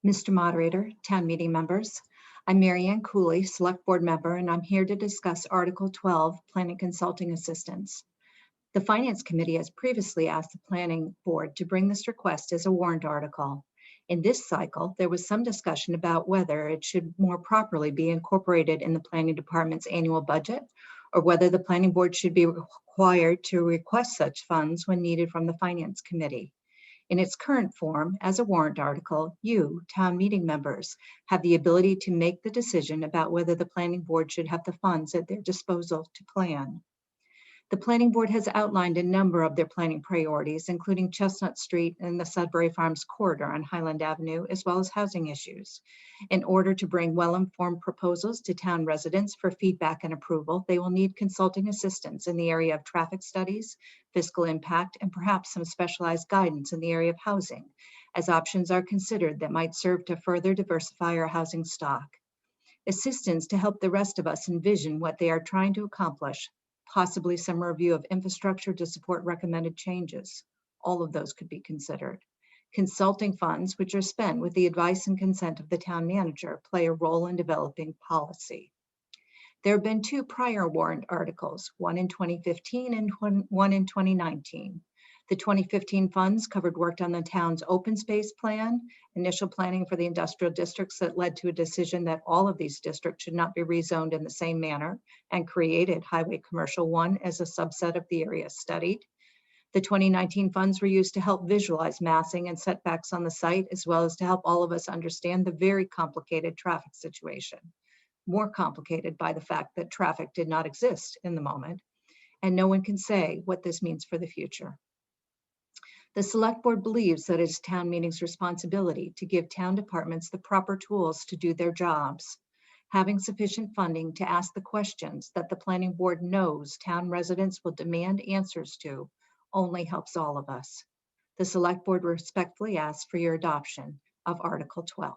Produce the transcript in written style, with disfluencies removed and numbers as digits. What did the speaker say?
Mr. Moderator, town meeting members, I'm Mary Ann Cooley, Select Board Member, and I'm here to discuss Article 12, Planning Consulting Assistance. The Finance Committee has previously asked the Planning Board to bring this request as a warrant article. In this cycle, there was some discussion about whether it should more properly be incorporated in the Planning Department's annual budget, or whether the Planning Board should be required to request such funds when needed from the Finance Committee. In its current form, as a warrant article, you, town meeting members, have the ability to make the decision about whether the Planning Board should have the funds at their disposal to plan. The Planning Board has outlined a number of their planning priorities, including Chestnut Street and the Sudbury Farms corridor on Highland Avenue, as well as housing issues. In order to bring well-informed proposals to town residents for feedback and approval, they will need consulting assistance in the area of traffic studies, fiscal impact, and perhaps some specialized guidance in the area of housing, as options are considered that might serve to further diversify our housing stock. Assistance to help the rest of us envision what they are trying to accomplish, possibly some review of infrastructure to support recommended changes. All of those could be considered. Consulting funds, which are spent with the advice and consent of the town manager, play a role in developing policy. There have been two prior warrant articles, one in 2015 and one in 2019. The 2015 funds covered work on the town's open space plan, initial planning for the industrial districts that led to a decision that all of these districts should not be rezoned in the same manner, and created Highway Commercial 1 as a subset of the area studied. The 2019 funds were used to help visualize massing and setbacks on the site, as well as to help all of us understand the very complicated traffic situation. More complicated by the fact that traffic did not exist in the moment, and no one can say what this means for the future. The Select Board believes that it is town meeting's responsibility to give town departments the proper tools to do their jobs. Having sufficient funding to ask the questions that the Planning Board knows town residents will demand answers to only helps all of us. The Select Board respectfully asks for your adoption of Article 12.